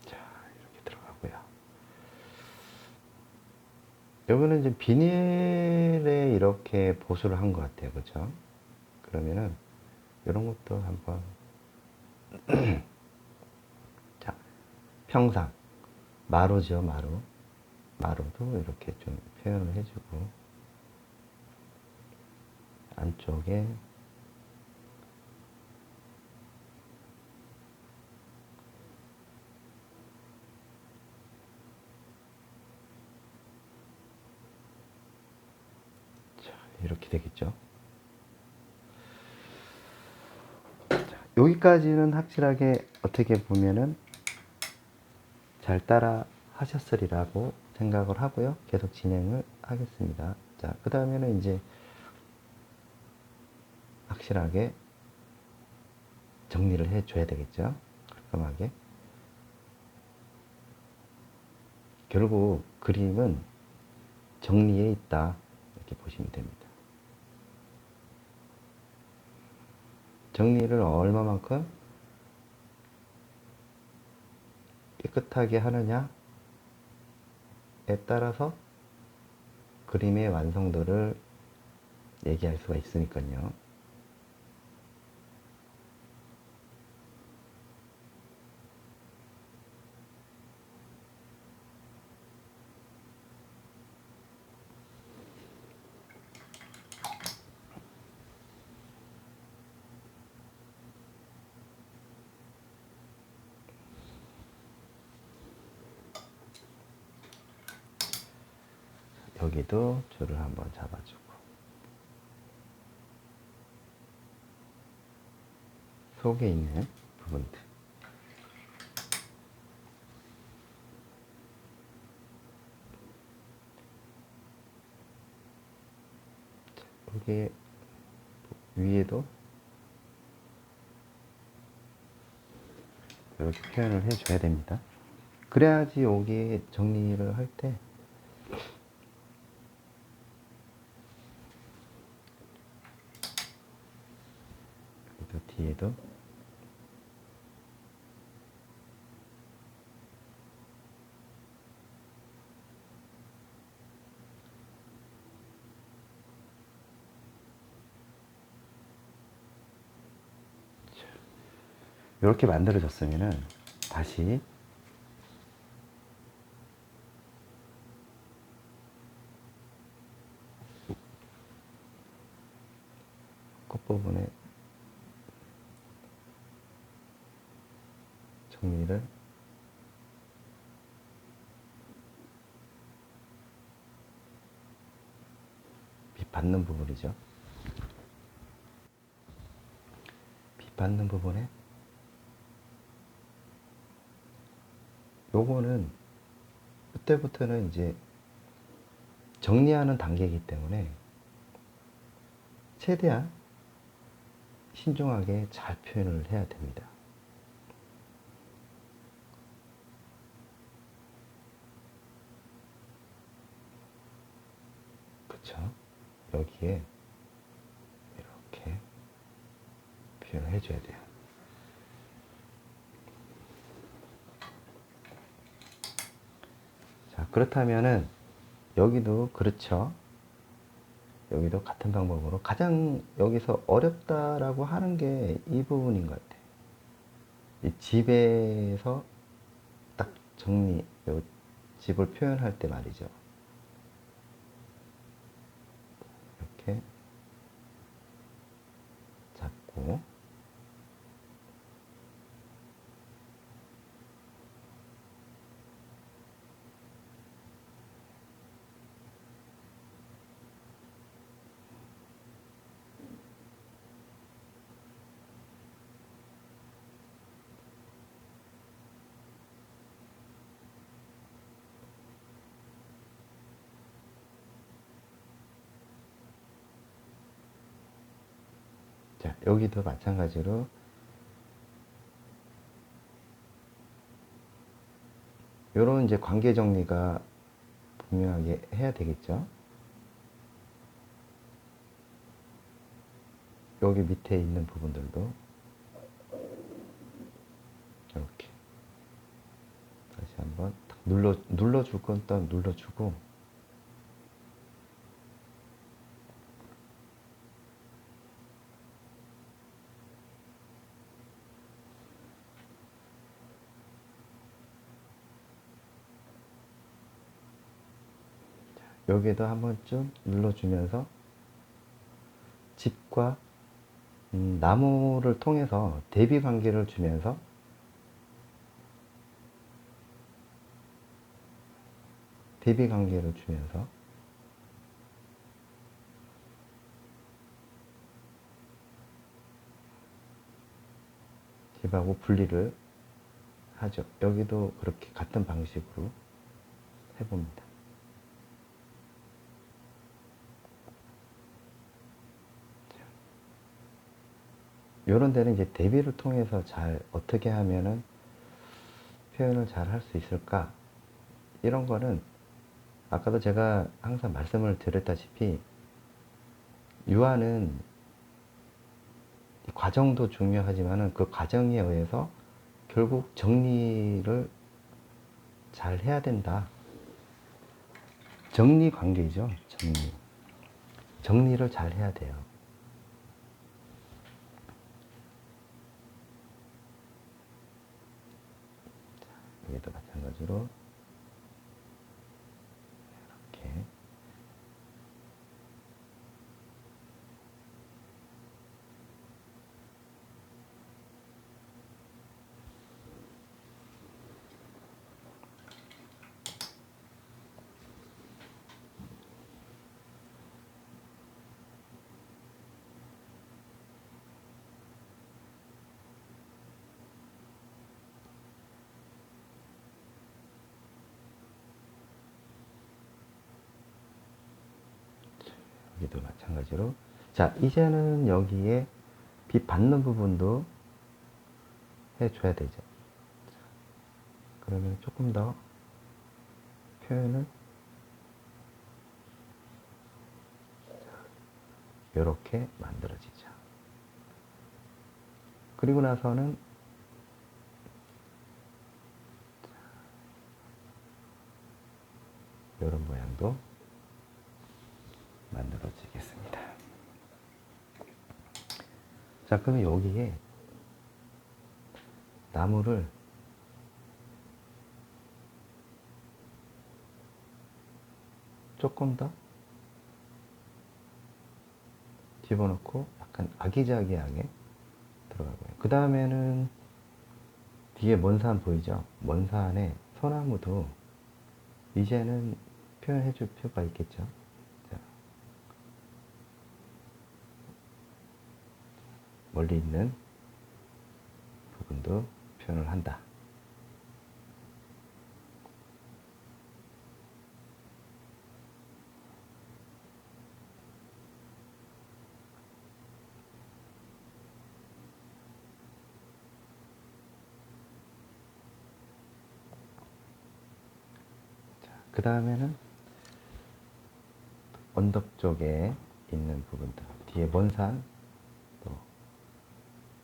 자, 이렇게 들어가고요. 여기는 이제 비닐에 이렇게 보수를 한 것 같아요. 그죠? 그러면은 이런 것도 한번 자, 평상 마루죠, 마루도 이렇게 좀 표현을 해주고 안쪽에 자, 이렇게 되겠죠. 자, 여기까지는 확실하게 어떻게 보면은 잘 따라 하셨으리라고 생각을 하고요. 계속 진행을 하겠습니다. 자, 그 다음에는 이제 확실하게 정리를 해 줘야 되겠죠. 깔끔하게. 결국 그림은 정리에 있다, 이렇게 보시면 됩니다. 정리를 얼마만큼 깨끗하게 하느냐에 따라서 그림의 완성도를 얘기할 수가 있으니까요. 여기도 줄을 한번 잡아주고, 속에 있는 부분들, 여기 위에도 이렇게 표현을 해줘야 됩니다. 그래야지 여기 정리를 할 때 뒤에도 이렇게 만들어졌으면은 다시 끝부분에 정리를 빛 받는 부분이죠. 빛 받는 부분에 요거는 그때부터는 이제 정리하는 단계이기 때문에 최대한 신중하게 잘 표현을 해야 됩니다. 그쵸? 여기에 이렇게 표현을 해줘야 돼요. 자, 그렇다면은 여기도 그렇죠. 여기도 같은 방법으로 가장 여기서 어렵다라고 하는 게 이 부분인 것 같아요. 이 집에서 딱 정리, 요 집을 표현할 때 말이죠. 이렇게 잡고 자, 여기도 마찬가지로 요런 이제 관계 정리가 분명하게 해야 되겠죠. 여기 밑에 있는 부분들도 이렇게 다시 한번 눌러줄 건 딱 눌러주고, 여기에도 한번 좀 눌러주면서 집과 나무를 통해서 대비 관계를 주면서 집하고 분리를 하죠. 여기도 그렇게 같은 방식으로 해봅니다. 이런 데는 이제 대비를 통해서 잘 어떻게 하면은 표현을 잘 할 수 있을까, 이런 거는 아까도 제가 항상 말씀을 드렸다시피 유아는 과정도 중요하지만은 그 과정에 의해서 결국 정리를 잘 해야 된다. 정리 관계죠. 정리를 잘 해야 돼요. 여기도 마찬가지로 이렇게 여기도 마찬가지로. 자, 이제는 여기에 빛 받는 부분도 해줘야 되죠. 그러면 조금 더 표현을 이렇게 만들어지죠. 그리고 나서는 이런 모양도 만들어지겠습니다. 자, 그러면 여기에 나무를 조금 더 집어넣고 약간 아기자기하게 들어가고요. 그 다음에는 뒤에 먼 산 보이죠? 먼 산에 소나무도 이제는 표현해 줄 필요가 있겠죠. 자, 멀리 있는 부분도 표현을 한다. 그 다음에는 언덕 쪽에 있는 부분들, 뒤에 먼 산 또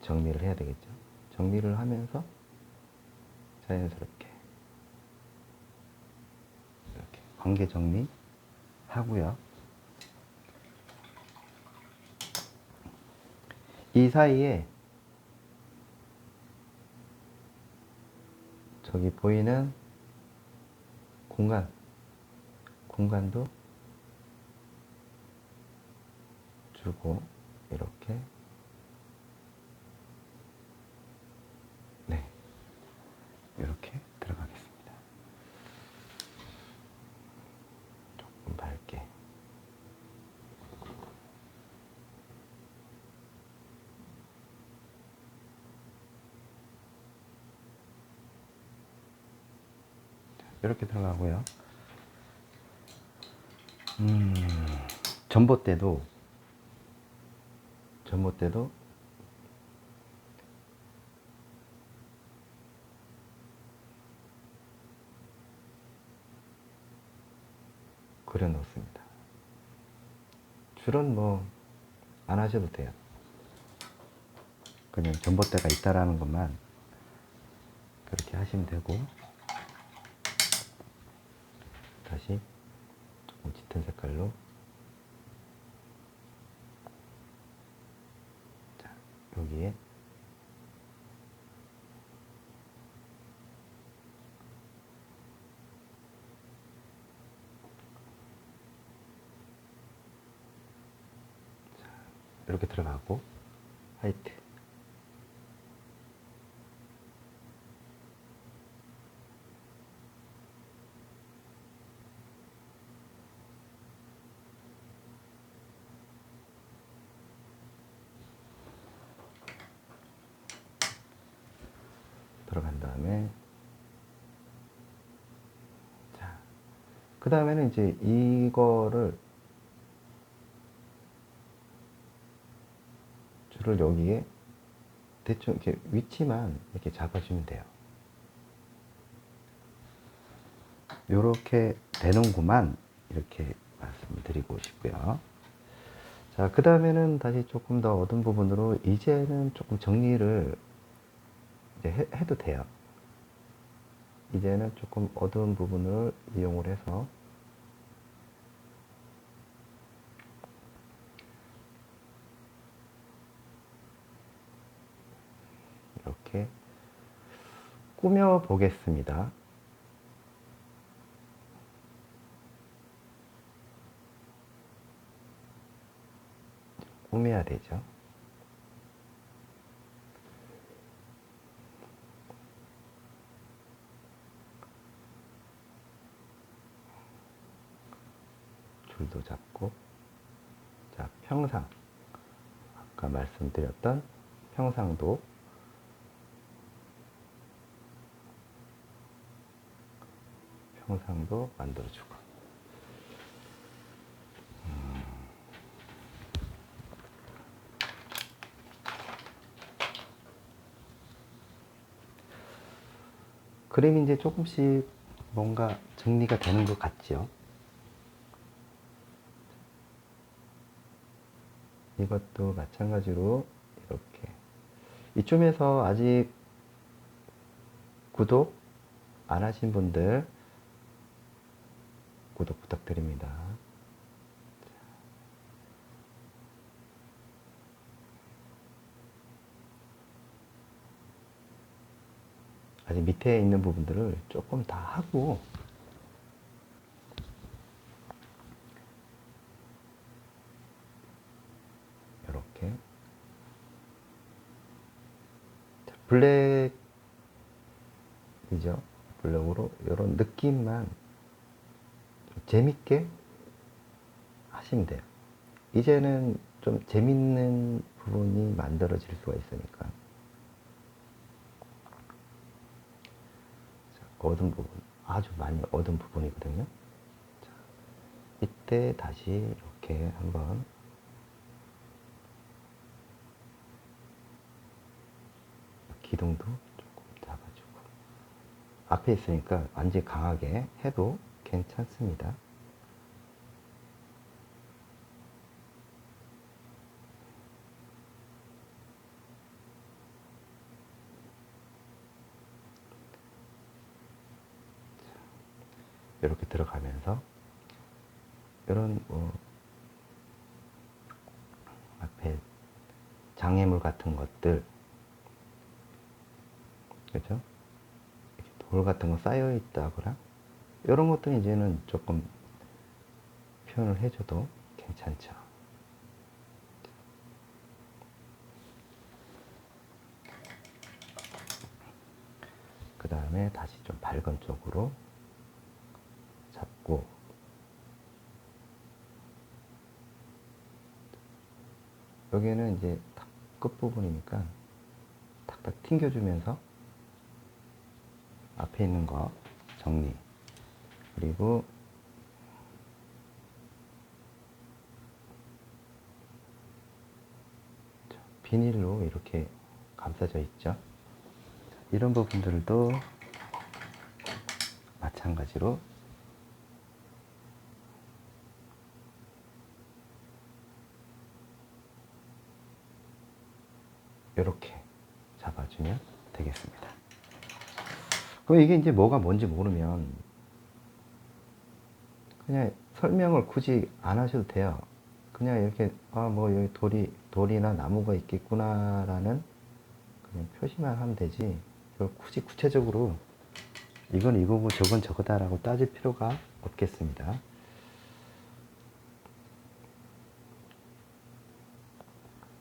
정리를 해야 되겠죠. 정리를 하면서 자연스럽게 이렇게 관계 정리 하고요. 이 사이에 저기 보이는 공간도 주고 이렇게 네, 이렇게 들어가겠습니다. 조금 밝게. 이렇게 들어가고요. 전봇대도 그려 놓습니다. 줄은 뭐 안 하셔도 돼요. 그냥 전봇대가 있다라는 것만 그렇게 하시면 되고, 다시 조금 짙은 색깔로 자, 여기에 이렇게 들어가고 화이트 들어간 다음에 자, 그 다음에는 이제 이거를 줄을 여기에 대충 이렇게 위치만 이렇게 잡아주면 돼요. 요렇게 되는구만, 이렇게 말씀드리고 싶고요. 자, 그 다음에는 다시 조금 더 어두운 부분으로 이제는 조금 정리를 이제 해도 돼요. 이제는 조금 어두운 부분을 이용을 해서 이렇게 꾸며 보겠습니다. 꾸며야 되죠. 줄도 잡고, 자, 평상, 아까 말씀드렸던 평상도 만들어주고, 그림이 이제 조금씩 뭔가 정리가 되는 것 같죠. 이것도 마찬가지로 이렇게 이쯤에서 아직 구독 안 하신 분들 구독 부탁드립니다. 아직 밑에 있는 부분들을 조금 다 하고, 이렇게 블랙이죠. 블랙으로 이런 느낌만 재밌게 하시면 돼요. 이제는 좀 재밌는 부분이 만들어질 수가 있으니까. 자, 어두운 부분, 아주 많이 어두운 부분이거든요. 자, 이때 다시 이렇게 한번 기둥도 조금 잡아주고, 앞에 있으니까 완전히 강하게 해도 괜찮습니다. 이렇게 들어가면서 이런 앞에 장애물 같은 것들, 그죠? 돌 같은 거 쌓여 있다거나 이런 것들은 이제는 조금 표현을 해줘도 괜찮죠. 그 다음에 다시 좀 밝은 쪽으로 잡고, 여기는 이제 탁 끝부분이니까 탁탁 튕겨주면서 앞에 있는 거 정리, 그리고 비닐로 이렇게 감싸져 있죠. 이런 부분들도 마찬가지로 이렇게 잡아주면 되겠습니다. 그럼 이게 이제 뭐가 뭔지 모르면 그냥 설명을 굳이 안 하셔도 돼요. 그냥 이렇게 뭐 여기 돌이나 나무가 있겠구나라는 그냥 표시만 하면 되지, 이걸 굳이 구체적으로 이건 이거고 저건 저거다라고 따질 필요가 없겠습니다.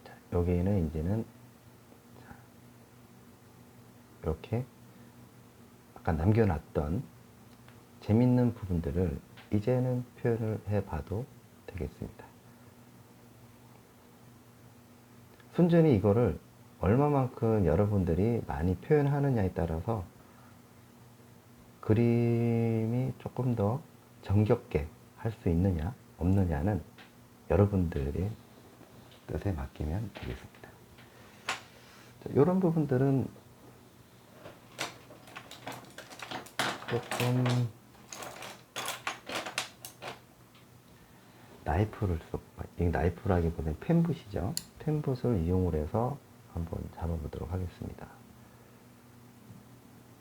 자, 여기는 이제는 이렇게 아까 남겨놨던 재밌는 부분들을 이제는 표현을 해봐도 되겠습니다. 순전히 이거를 얼마만큼 여러분들이 많이 표현하느냐에 따라서 그림이 조금 더 정겹게 할 수 있느냐 없느냐는 여러분들의 뜻에 맡기면 되겠습니다. 이런 부분들은 조금 나이프를 이 나이프라기보다는 펜붓이죠. 펜붓을 이용을 해서 한번 잡아보도록 하겠습니다.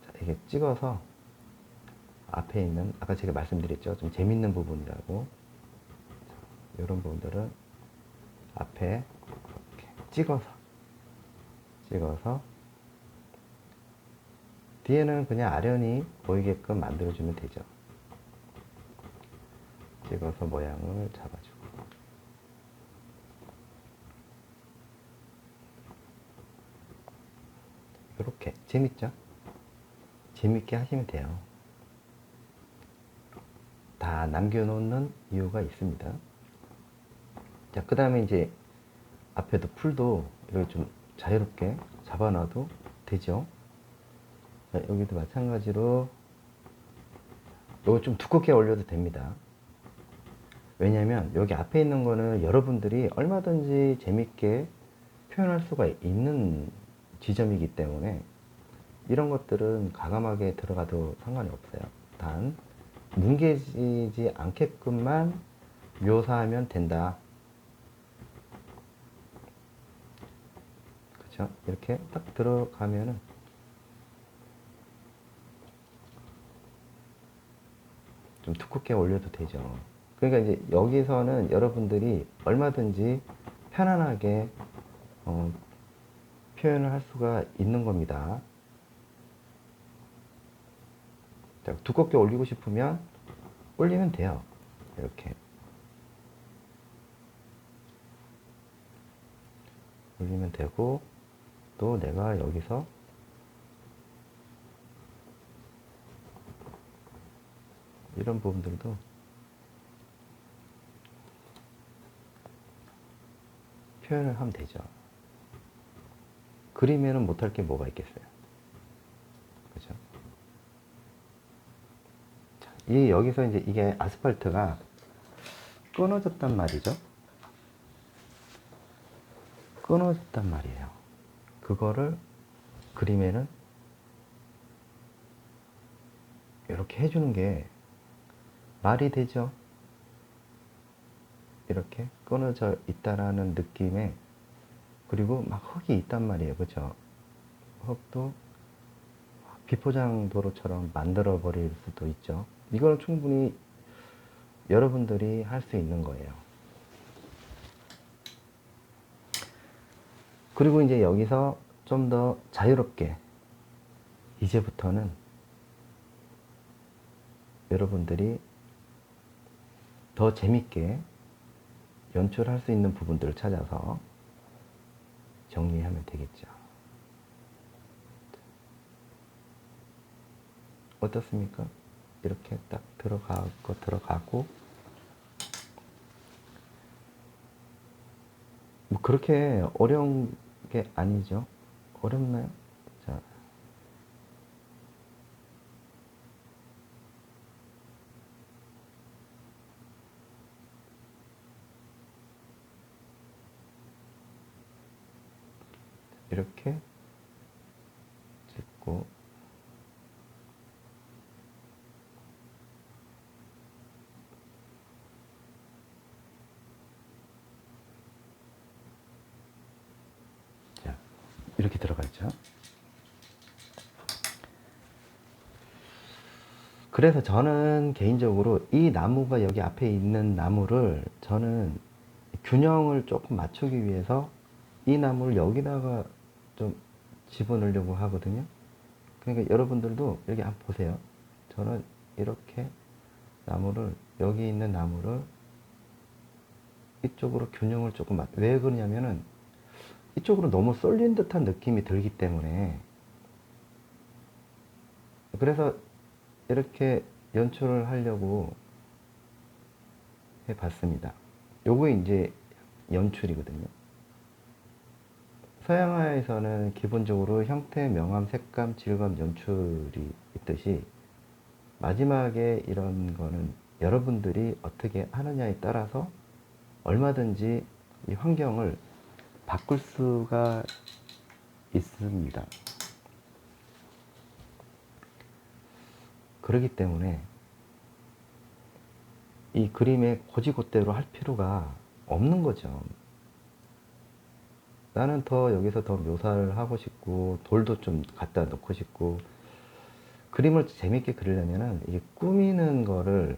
자, 이게 찍어서 앞에 있는, 아까 제가 말씀드렸죠, 좀 재밌는 부분이라고. 이런 부분들은 앞에 이렇게 찍어서 뒤에는 그냥 아련히 보이게끔 만들어주면 되죠. 찍어서 모양을 잡아주고, 이렇게 재밌죠? 재밌게 하시면 돼요. 다 남겨놓는 이유가 있습니다. 자, 그 다음에 이제 앞에도 풀도 이렇게 좀 자유롭게 잡아놔도 되죠. 자, 여기도 마찬가지로 이거 좀 두껍게 올려도 됩니다. 왜냐면 여기 앞에 있는 거는 여러분들이 얼마든지 재밌게 표현할 수가 있는 지점이기 때문에 이런 것들은 과감하게 들어가도 상관이 없어요. 단 뭉개지지 않게끔만 묘사하면 된다. 그쵸? 이렇게 딱 들어가면은 좀 두껍게 올려도 되죠. 그러니까 이제 여기서는 여러분들이 얼마든지 편안하게 표현을 할 수가 있는 겁니다. 자, 두껍게 올리고 싶으면 올리면 돼요. 이렇게 올리면 되고, 또 내가 여기서 이런 부분들도 표현을 하면 되죠. 그림에는 못할 게 뭐가 있겠어요. 그죠? 이 여기서 이제 이게 아스팔트가 끊어졌단 말이죠. 끊어졌단 말이에요. 그거를 그림에는 이렇게 해주는 게 말이 되죠. 이렇게 끊어져 있다라는 느낌에, 그리고 막 흙이 있단 말이에요. 그죠? 흙도 비포장 도로처럼 만들어 버릴 수도 있죠. 이거는 충분히 여러분들이 할 수 있는 거예요. 그리고 이제 여기서 좀 더 자유롭게 이제부터는 여러분들이 더 재밌게 연출할 수 있는 부분들을 찾아서 정리하면 되겠죠. 어떻습니까? 이렇게 딱 들어가고 뭐 그렇게 어려운 게 아니죠. 어렵나요? 자, 이렇게 찍고, 자, 이렇게 들어가죠. 그래서 저는 개인적으로 이 나무가 여기 앞에 있는 나무를 저는 균형을 조금 맞추기 위해서 이 나무를 여기다가 좀 집어넣으려고 하거든요. 그러니까 여러분들도 여기 한번 보세요. 저는 이렇게 나무를, 여기 있는 나무를 이쪽으로 균형을 조금 왜 그러냐면은 이쪽으로 너무 쏠린 듯한 느낌이 들기 때문에, 그래서 이렇게 연출을 하려고 해봤습니다. 요거 이제 연출이거든요. 서양화에서는 기본적으로 형태, 명암, 색감, 질감, 연출이 있듯이 마지막에 이런 거는 여러분들이 어떻게 하느냐에 따라서 얼마든지 이 환경을 바꿀 수가 있습니다. 그렇기 때문에 이 그림에 고지고대로 할 필요가 없는 거죠. 나는 더 여기서 더 묘사를 하고 싶고 돌도 좀 갖다 놓고 싶고 그림을 재밌게 그리려면은 이게 꾸미는 거를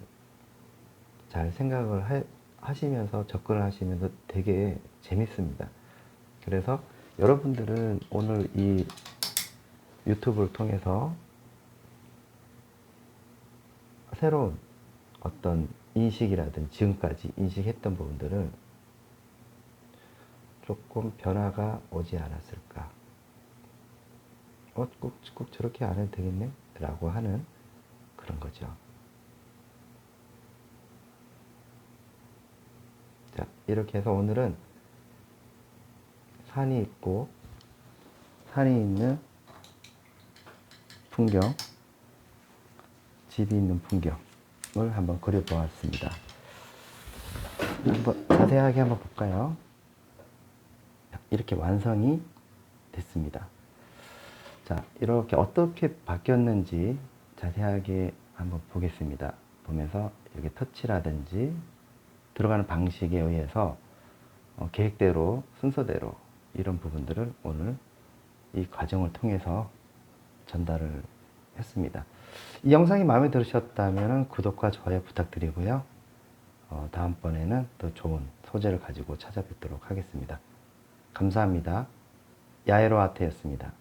잘 생각을 하시면서 접근을 하시면서 되게 재밌습니다. 그래서 여러분들은 오늘 이 유튜브를 통해서 새로운 어떤 인식이라든지 지금까지 인식했던 부분들을 조금 변화가 오지 않았을까. 꼭 저렇게 안 해도 되겠네? 라고 하는 그런 거죠. 자, 이렇게 해서 오늘은 산이 있고, 산이 있는 풍경, 집이 있는 풍경을 한번 그려보았습니다. 한번 자세하게 한번 볼까요? 이렇게 완성이 됐습니다. 자, 이렇게 어떻게 바뀌었는지 자세하게 한번 보겠습니다. 보면서 이렇게 터치라든지 들어가는 방식에 의해서 계획대로 순서대로 이런 부분들을 오늘 이 과정을 통해서 전달을 했습니다. 이 영상이 마음에 들으셨다면 구독과 좋아요 부탁드리고요. 다음번에는 더 좋은 소재를 가지고 찾아뵙도록 하겠습니다. 감사합니다. 야에로 아트였습니다.